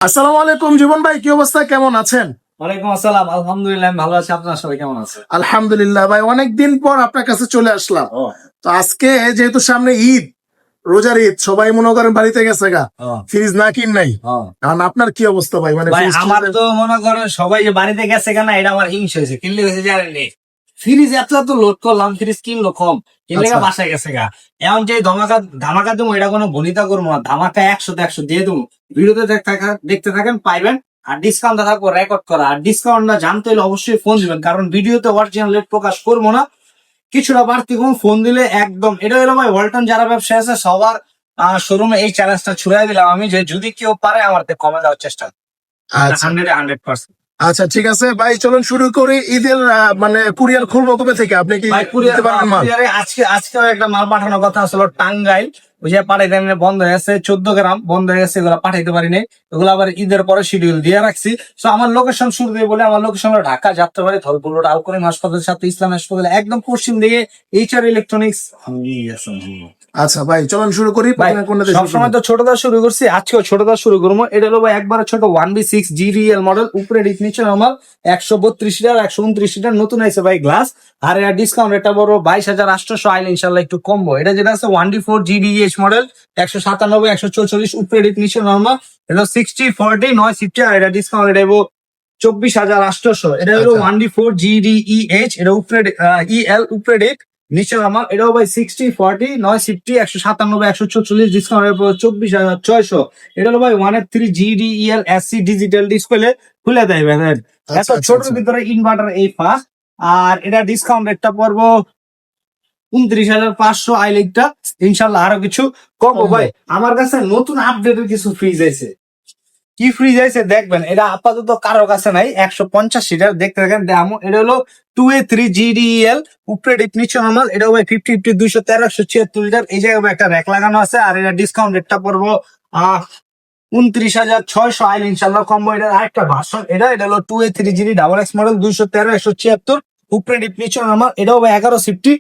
আসসালামু আলাইকুম জীবন ভাই, কি অবস্থা, কেমন আছেন? ওয়ালাইকুম আসসালাম। আলহামদুলিল্লাহ আমি ভালো আছি। আপনার সবাই কেমন আছে? আলহামদুলিল্লাহ ভাই, অনেকদিন পর আপনার কাছে চলে আসলাম। তো আজকে যেহেতু সামনে ঈদ, রোজার ঈদ, সবাই মনে করেন বাড়িতে গেছে গা, ফ্রিজ না কিন নাই। কারণ আপনার কি অবস্থা ভাই? মানে ভাই ফ্রিজ আমার তো মনে করেন সবাই যে বাড়িতে গেছে কেন এটা আমার হিংসা হয়েছে। কিনলে গেছে জানেননি, ফ্রিজ এত এত লোড করলাম, ফ্রিজ কিনলো কম, কিনলে আচ্ছা। বাসায় গেছে গা। এখন যে ধামাকা ধামাকা দেবো এটা কোনো বনিতা করবো না, ধামাকা 100 দিয়ে দেবো। ভিডিওতে দেখতে থাকেন পাইবেন। আর ডিসকাউন্ট থাকবো রেকর্ড করা। আর ডিসকাউন্ট না জানতে হলে অবশ্যই ফোন দিবেন, কারণ ভিডিওতে অরিজিনাল রেট প্রকাশ করবো না। কিছুটা বাড়তি কম ফোন দিলে একদম। এটা হলো ভাই ওয়ালটন যারা ব্যবসায় আছে সবার শোরুমে এই চ্যালেঞ্জটা ছুড়ে দিলাম আমি, যে যদি কেউ পারে আমার কমে দেওয়ার চেষ্টা। আচ্ছা 100%। আচ্ছা, ঠিক আছে ভাই, চলুন শুরু করি। ঈদের মানে কুরিয়ার খুলবো কবে থেকে? আপনি কি ভাই দিতে পারবেন মাল? কুরিয়ারে আজকেও একটা মাল পাঠানোর কথা আসলে টাঙ্গাইল, ওই যে পাঠাইতে বন্ধ হয়ে গেছে, 14 গ্রাম বন্ধ হয়ে গেছে, এগুলো পাঠাইতে পারিনি। এগুলো আবার ঈদের পরে শিডিউল দিয়ে রাখছি। তো আমার লোকেশন শুরু দিয়ে বলে, আমার লোকেশন হলো ঢাকা যাত্রাবাড়ি ধলপুর রোড, আলকরিম হাসপাতালের সাথে ইসলাম হাসপাতাল একদম পশ্চিম দিকে, এইচআর ইলেকট্রনিক্স। আচ্ছা ভাই, চলুন শুরু করি। ভাই প্রথমে কোনটা দিয়ে শুরু সবসময় করবেন? তো ছোটদা শুরু করছি, আজকেও ছোটদা শুরু করবো। এটা হলো ভাই একবারে ছোট 1B6 GDL মডেল, উপরে নিচে আমার 132 লিটার 129 লিটার নতুন আছে ভাই গ্লাস। আর এর ডিসকাউন্ট এটা বড় 22,800 আইলে ইনশাল্লাহ একটু কমবো। এটা যেটা আছে 1D4 GDH মডেল 197 144, উপরে নিচে নর্মাল। এটা 60/40 9 সিফটি। আর এটা ডিসকাউন্ট এটা 24,800। এটা হলো আচ্ছা। 1D4 GDEH, এটা উপরে EL উপরে নিচে আমার। এটাও ভাই 60/40 9 সিফটি 197 144, ডিসকাউন্টের পর 24,600। এটা হলো ভাই 1F3 GDEL SC digital display, খুলে দেয় ভাই। এত আচ্ছা আচ্ছা ছোটর আচ্ছা। ভিতরে ইনভার্টার এই ফার্স্ট। আর এটা ডিসকাউন্ট রেটটা পড়বো 29,500 আইলেকটা ইনশাল্লাহ আরো কিছু কম ভাই। আমার কাছে নতুন আপডেটের কিছু ফ্রিজ আছে। কি ফ্রিজ আছে দেখবেন, এটা আপাতত কারো কাছে নাই। 150 সিটার দেখতে থাকেন দাম। এটা হলো 2A3 GDEL, উপরে ডিপ নিচে নরমাল। এটা ভাই 50 213 176 লিটার। এই জায়গায় একটা র্যাক লাগানো আছে। আর এটা ডিসকাউন্ট রেটটা পড়বো 29,600 আইল ইনশাল্লাহ কমবো। এটা আরেকটা ভার্সন, এটা হলো 2A3 GD double x model 213 176, উপরে ডিপ নিচে নরমাল। এটাও ভাই 11 সিফটি,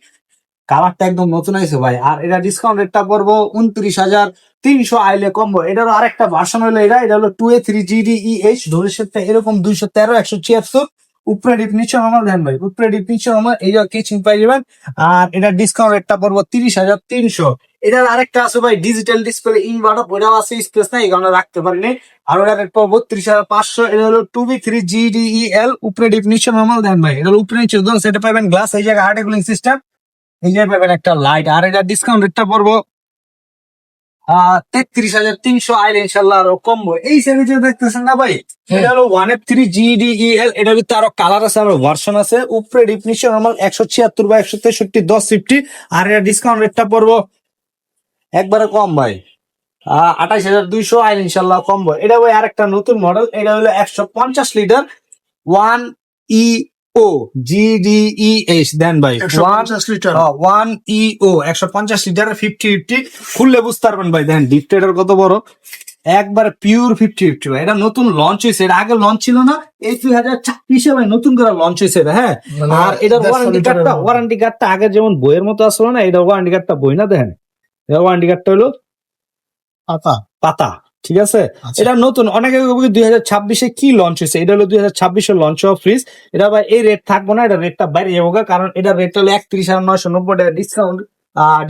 কালারটা একদম নতুন আছে ভাই। আর এটা ডিসকাউন্ট রেটটা পড়বো 29,300 আইলে কমবো। এটারও আরেকটা ভার্সন হলো এটা হলো 2A3 GDEH ধরে সেটটা এরকম 213 176, উপরে ডিপ নিচে আমার দেন ভাই, উপরে ডিপ নিচে আমার এই কিচিং পাই যাবেন। আর এটা ডিসকাউন্ট রেটটা পড়বো 30,300। এটার আরেকটা আছে ভাই ডিজিটাল ডিসপ্লে ইনভার্টার, ওটাও আছে, স্পেস নাই এই কারণে রাখতে পারিনি। আর ওটার রেট পড়বো 32,500। এটা হলো 2B3 GDEL, উপরে ডিপ নিচে নর্মাল দেন ভাই। এটা হলো উপরে নিচে সেটা পাবেন গ্লাস, এই জায়গায় আর্টে কুলিং সিস্টেম, এই যে পাবেন একটা লাইট। আর এটা ডিসকাউন্ট রেটটা পড়বো 33,300 আইলে ইনশাল্লাহ আরো কমবো। এই সেমিতে দেখতেছেন না ভাই, এটা হলো 1F3 GDEL। এটার ভিতরে আরো কালার আছে, আরো ভার্সন আছে। উপরে ডিফিনিশন নরমাল 176 বা 163 10 ফিফটি। আর এটা ডিসকাউন্ট রেটটা পড়বো একবারে কম ভাই, 28,200 আইল ইনশাল্লাহ কমবো। এটা ভাই আরেকটা নতুন মডেল। এটা হলো 150 লিটার 1EO GDEH দেন ভাই, 150 লিটার। 1EO 150 লিটারের 50-50 খুললে বুঝতে পারবেন ভাই। দেখেন ডিপটেটার কত বড়, একবারে পিওর 50-50 ভাই। এটা নতুন লঞ্চ হয়েছে, এটা আগে লঞ্চ ছিল না, এই 2026 ভাই নতুন করে লঞ্চ হয়েছে এটা। হ্যাঁ, মানে আর এটার 150 লিটারের মতো। ওয়ারেন্টি কার্ডটা আগে যেমন বইয়ের মতো আসলো না, এটা ওয়ারেন্টি কার্ডটা বই না, দেখেন ওয়ারেন্টি কার্ডটা হলো পাতা। পাতা, ঠিক আছে। আচ্ছা। এটা নতুন, অনেকে 2026 কি লঞ্চ হয়েছে, এটা হলো 2026 লঞ্চ হওয়া ফ্রিজ। এটা ভাই এই রেট থাকবো না, এটা রেটটা বাইরে যাবো গা, কারণ এটা রেট হলো 31,990 টাকা ডিসকাউন্ট।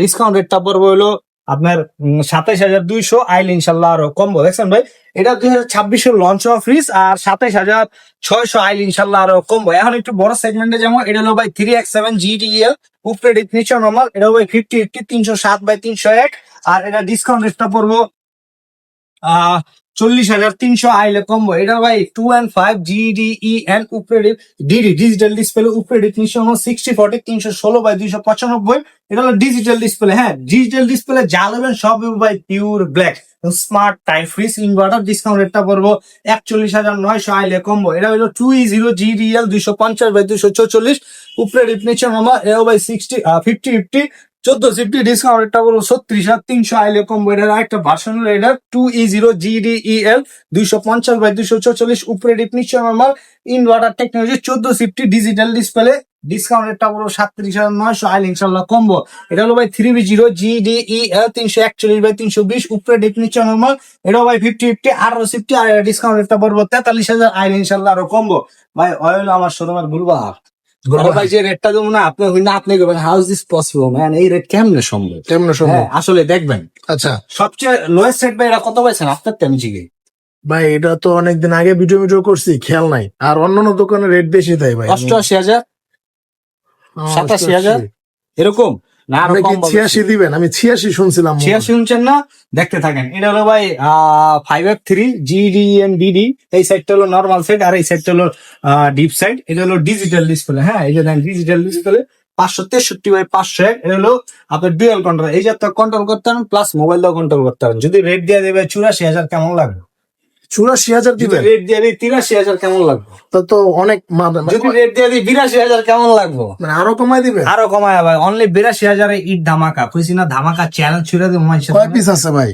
ডিসকাউন্ট রেটটা পড়বো হলো আপনার 27,200 আইল ইনশাল্লাহ আরো কমবো। দেখছেন ভাই, এটা 2026 লঞ্চ হওয়া ফ্রিজ, আর 27,600 আইল ইনশাল্লাহ আরো কমবো। এখন একটু বড় সেগমেন্টে যেমন এটা হলো ভাই 3X7 GDEL, উপরে নিচে নরমাল। এটা ভাই 50-80 307/301। আর এটা ডিসকাউন্ট রেটটা পড়বো 40,300 আইলে কমবো। এটা ভাই 2 and 5 GDEN, উপরে ডিডি ডিজিটাল ডিসপ্লে, উপরে ডিফিনিশন 60/40 316/295। এটা হলো ডিজিটাল ডিসপ্লে। হ্যাঁ, ডিজিটাল ডিসপ্লে যা নেবেন সব ভাই pure black smart type fridge inverter. Discount রেটটা পড়বো 41,900 আইলে কমবো। এটা হলো 2E0 GDL 250/244, উপরে ডিফিনিশন আমার। এটা ভাই 50-50 14 সিফটি, ডিসকাউন্ট রেটটা বলবো 36,300 আইলে কমবো। এটার একটা ভার্সন হলো এটা 2E0 GDEL 250/244, উপরে ডিপ নিচে নরমাল ইনভার্টার টেকনোলজি 14 সিফটি ডিজিটাল ডিসপ্লে, ডিসকাউন্ট রেটটা পুরো 37,900 আইলে ইনশাল্লাহ কম্বো। এটা হলো ভাই 3B0 GDEL 341/320 উপরে ডিপ নিচে নরমাল। এটাও ভাই 50/50 আর সিফটি, আর ডিসকাউন্ট রেটটা পড়বো 43,000 আইলে ইনশাল্লাহ আরো কম্বো। ভাই অয়েল আমার শোরুমের গুলবাহার ভাই যে রেটটা দেবো না আপনি আপনি how is this possible man, এই রেট কেমনে সম্ভব? কেমন সম্ভব? হ্যাঁ, আসলে দেখবেন আচ্ছা সবচেয়ে লোয়েস্ট রেট ভাই এটা কত পাইছেন আপনার তেমজিকে? ভাই, এটা তো অনেকদিন আগে ভিডিও করছি, খেয়াল নাই। আর অন্যান্য দোকানে রেট বেশি দেয় ভাই। 88,000 87,000 এরকম না, আরো আপনি কি কম 86 দিবেন? আমি 86 শুনছিলাম। 86 শুনছেন না? দেখতে থাকেন। এটা হলো ভাই 5F3 GDNDD, এই সাইডটা হলো নর্মাল সাইড আর এই সাইডটা হলো ডিপ সাইড। এটা হলো ডিজিটাল ডিসপ্লে। হ্যাঁ, এই যে দেখেন ডিজিটাল ডিসপ্লে 563/501। এটা হলো আপনার ডুয়াল কন্ট্রোল, এই যে কন্ট্রোল করতে পারেন প্লাস মোবাইল দিয়ে কন্ট্রোল করতে পারেন। যদি রেট দিয়ে দেবে 84,000 কেমন লাগবে? 84,000 যদি দিবেন? রেট দিয়ে দিই 83,000 কেমন লাগবে? তো অনেক যদি রেট দিয়ে দিই 82,000 কেমন লাগবে? মানে আরো কমাই দিবেন? আরো কমায় ভাই, অনলি 82,000 ঈদ ধামাকা। কইছি না ধামাকা চ্যালেঞ্জ ছুড়ে দেবো মানুষের। কয় পিস আছে ভাই?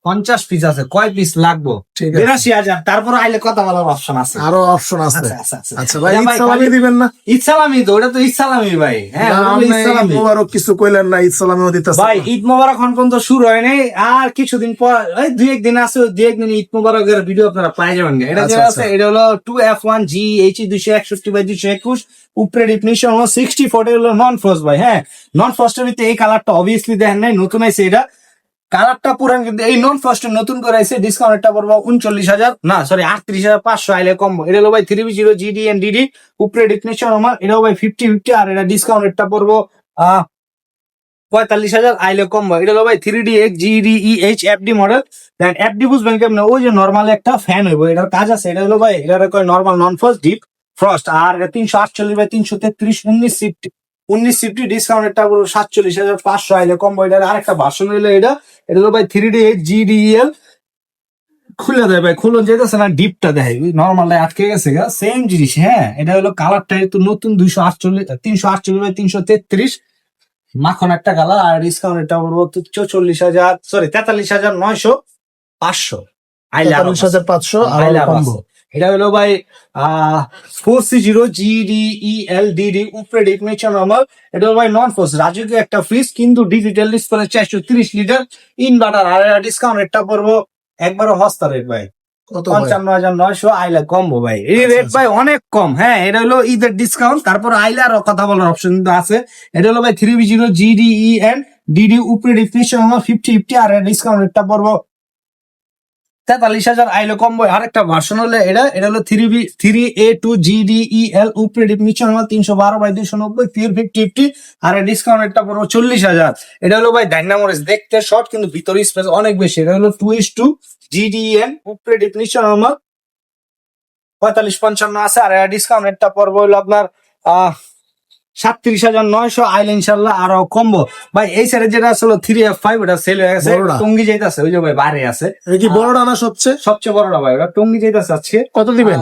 50 পিস আছে, কয় পিস লাগবো? ঠিক আছে। 82,000। তারপর আইলে কথা বলার অপশন আছে। আরো অপশন আছে? আচ্ছা, আচ্ছা, আচ্ছা। আচ্ছা ভাই, এটা ভাই ঈদ সালামি দিবেন না? ঈদ সালামি তো, ওটা তো ঈদ সালামি ভাই। হ্যাঁ, না, ওটা হলো আপনি ঈদ সালামি। ঈদ মোবারক কিছু কইলেন না, ঈদ সালামিও দিতেছেন ভাই না। ঈদ মোবারক এখন পর্যন্ত শুরু হয় নাই, আর কিছুদিন পর এই 2-1 দিন আছে, 2-1 দিন ঈদ মোবারকের ভিডিও আপনারা পাই যাবেন। এটা আচ্ছা, যেটা আচ্ছা। আছে এটা হলো 2F1 GHE 261/221 উপরে ডিফিনিশন হলো 60/40 হলো নন ফ্রস্ট ভাই। হ্যাঁ, নন ফ্রস্টের ভিতরে এই কালারটা অবভিয়াসলি দেখেন নাই, নতুন আইছে এটা। কালারটা পুরান, কিন্তু এই নন ফ্রস্টের নতুন করে আইছে। ডিসকাউন্টটা পড়বো 39,000 না সরি 38,500 আইলে কম। এটা হলো ভাই 3B0 GDNDD উপরে ডিফিনিশন আমার। এটাও ভাই 50/50 আর এটা ডিসকাউন্টটা পড়বো 45,000 আইলে কম। এটা হলো ভাই 3DX GDEH FD মডেল। দেন FD বুঝবেন কেমন? ওই যে নর্মাল একটা ফ্যান হইব, এটার কাজ আছে। এটা হলো ভাই এটা কয় normal non frost deep frost. আর 348/333 19 সিফটি ডিসকাউন্টটা পুরো 47,500 আইলে কম। এটার আরেকটা ভার্সন হইলো এটা। এটা হলো ভাই 3DX GDEL খুলে দেয় ভাই, খুলন যেতেছে না, ডিপটা দেয় নর্মালটা আটকে গেছে গা, সেম জিনিস। হ্যাঁ, এটা হলো কালারটা একটু নতুন 348 মাখন একটা কালার। আর ডিসকাউন্টটা বলবো 44,000 সরি 43,900 আইলে আরো 43,500 আর আইলে আরো কমবো। আছে। এটা হলো ভাই 4C0 GDELDD উপরে ডিফিনিশন আমার। এটা হলো ভাই নন ফোর্স রাজকীয় একটা ফ্রিজ, কিন্তু ডিজিটাল ডিসপ্লে 430 লিটার ইনভার্টার। আর ডিসকাউন্ট রেটটা পড়বো একবারও হস্তা রেট ভাই কত ভাই? 55,900 আইলে কমবো ভাই। এই আচ্ছা, রেট আচ্ছা। ভাই অনেক কম। হ্যাঁ, এটা হলো ঈদের ডিসকাউন্ট, তারপর আইলে আরো কথা বলার অপশন কিন্তু আছে। এটা হলো ভাই 3B0 GDEN DD উপরে ডিফিনিশন হলো 50/50 আর ডিসকাউন্ট রেটটা পড়বো 43,000 আইলে কমবো। আরেকটা ভার্সন হলো এটা হলো 3A2 GDEL উপরে ডিফিনিশন হলো 312/290 50/50 আর ডিসকাউন্ট রেটটা পড়বো 40,000। এটা হলো ভাই ডাইনামোরেস, দেখতে শর্ট কিন্তু ভিতরে স্পেস অনেক বেশি। এটা হলো 2:2 GDEN উপরে ডিফিনিশন হলো 45-55 আছে। আর ডিসকাউন্ট রেটটা পড়বো হলো আপনার 37,900 আইলে ইনশাল্লাহ আরো কমবো ভাই। এই সাইডে যেটা আসলে 3F5 ওটা সেল হয়ে গেছে, বড়টা? টঙ্গি যাইতেছে, ওই যে ভাই বাইরে আছে। এটা কি বড় ডানা সবচেয়ে? সবচেয়ে বড়টা ভাই ওটা টঙ্গি যাইতেছে আজকে। কত দিবেন?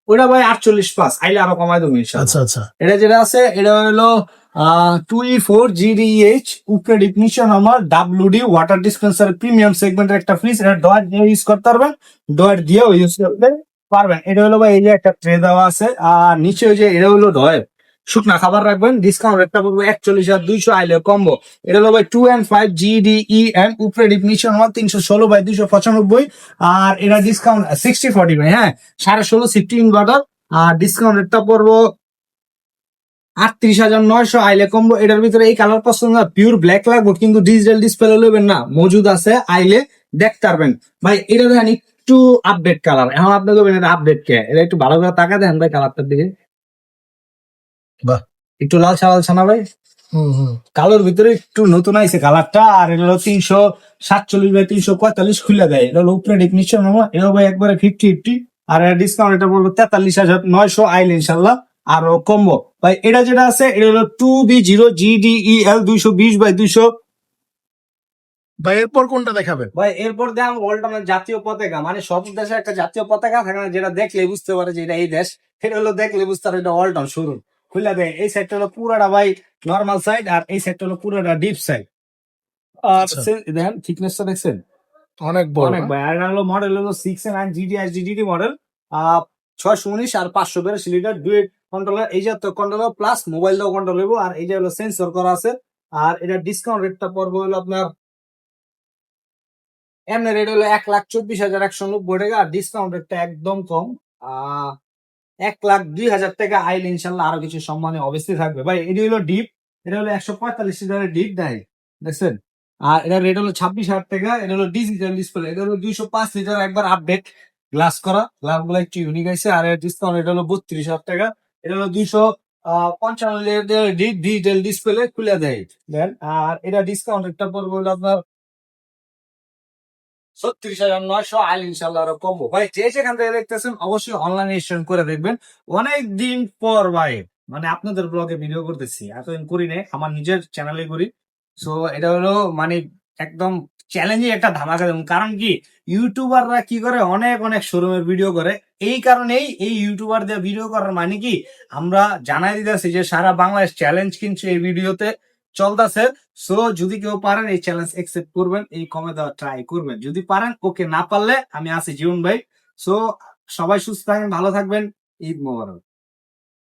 ওটা ভাই 48+, আইলে আরো কমাই দেবো ইনশাল্লাহ। আচ্ছা আচ্ছা। এটা যেটা আছে এটা হলো 2E4 GDH উপরে ডিফিনিশন আমার WD ওয়াটার ডিসপেন্সার প্রিমিয়াম সেগমেন্টের একটা ফ্রিজ। এটা ডয়ার দিয়ে ইউজ করতে পারবেন, ডয়ার দিয়েও ইউজ করতে পারবেন। এটা হলো ভাই এই যে একটা ট্রে দেওয়া আছে, আর নিচে ওই যে এটা হলো ডয়ার শুকনা খাবার রাখবেন। ডিসকাউন্ট রেটটা পড়বে 41,200 আইলে কম্বো। এটা হলো ভাই 2N5 GDEN উপরে ডিফিনিশন আমার 316/295 আর এটা ডিসকাউন্ট 60/40 ভাই। হ্যাঁ, 16.5 সিফটি ইনভার্টার আর ডিসকাউন্ট রেটটা পড়বো 38,900 আইলে কম্বো। এটার ভিতরে এই কালার পছন্দ না, পিওর ব্ল্যাক লাগবে, কিন্তু ডিজিটাল ডিসপ্লে নেবেন না, মজুদ আছে, আইলে দেখতে পারবেন ভাই। এটা দেখেন একটু আপডেট কালার, এখন আপনি বলবেন এটা আপডেট কে, এটা একটু ভালো করে তাকা দেন ভাই কালারটার দিকে। বাহ, একটু লাল ছানা ভাই, কালোর ভিতরে একটু নতুন আইছে কালারটা। আর এটা হলো 347/345 খুলে দেয়। এটা হলো উপরে ডিফিনিশন এটা ভাই একবারে 50/50 আর ডিসকাউন্ট এটা বলবো 43,900 আইলে ইনশাল্লাহ আরো কমবো ভাই। এটা যেটা আছে এটা হলো 2B0 GDEL 220/200 ভাই। এরপর কোনটা দেখাবেন? ভাই। এরপর দেখ ওয়ার্ল্ড জাতীয় পতাকা, মানে সব দেশে একটা জাতীয় পতাকা থাকে না, যেটা দেখলে বুঝতে পারে যে এটা এই দেশ। এটা হলো দেখলে বুঝতে পারে এটা ওয়ার্ল্ড শুরু খুলে দেয়। এই সাইডটা হলো পুরাটা ভাই নর্মাল সাইড, আর এই সাইডটা হলো পুরাটা ডিপ সাইড। আর আচ্ছা। দেখেন থিকনেসটা দেখছেন অনেক বড় অনেক না? ভাই। আর হলো মডেল হলো 6 and GDHDD মডেল 619 আর 582 লিটার ডুয়েট কন্ট্রোলার, এই যে কন্ট্রোলার প্লাস মোবাইল দাও কন্ট্রোল হইব। আর এই যে হলো সেন্সর করা আছে। আর এটা ডিসকাউন্ট রেটটা পড়বে হলো আপনার এমনি রেট হলো 1,24,190 টাকা। আর ডিসকাউন্ট রেটটা একদম কম, 1,02,000 টাকা আইলে ইনশাল্লাহ আরো কিছু সম্মানে অবশ্যই থাকবে ভাই। এটি হলো ডিপ, এটা হলো 145 লিটারের ডিপ দেয়, দেখছেন। আর এটা রেট হলো 26,000 টাকা। এটা হলো ডিজিটাল ডিসপ্লে, এটা হলো 205 লিটার একবার আপডেট গ্লাস করা, গ্লাস গুলো একটু ইউনিক আছে। আর এর ডিসকাউন্ট এটা হলো 32,000 টাকা। এটা হলো 255 লিটার ডিজিটাল ডিসপ্লে খুলে দেয় দেন। আর এটা ডিসকাউন্ট একটা পড়বে হলো আপনার 36,900 আইল ইনশাল্লাহ আরো কমবো ভাই। যে যেখান থেকে দেখতেছেন অবশ্যই অনলাইন রেজিস্ট্রেশন করে দেখবেন। অনেক দিন পর ভাই মানে আপনাদের ব্লগে ভিডিও করতেছি, এতদিন করি নাই, আমার নিজের চ্যানেলে করি। সো এটা হলো মানে একদম চ্যালেঞ্জিং একটা ধামাকা দেবো। কারণ কি, ইউটিউবাররা কি করে অনেক অনেক শোরুমের ভিডিও করে, এই কারণেই এই ইউটিউবারদের ভিডিও করার মানে কি আমরা জানাই দিতেছি যে সারা বাংলাদেশ চ্যালেঞ্জ কিন্তু এই ভিডিওতে চলতেছে। সো যদি কেউ পারেন এই চ্যালেঞ্জ একসেপ্ট করবেন, এই কমে দেওয়া ট্রাই করবেন। যদি পারেন ওকে, না পারলে আমি আছি জীবন ভাই। সো সবাই সুস্থ থাকবেন, ভালো থাকবেন, ঈদ মোবারক।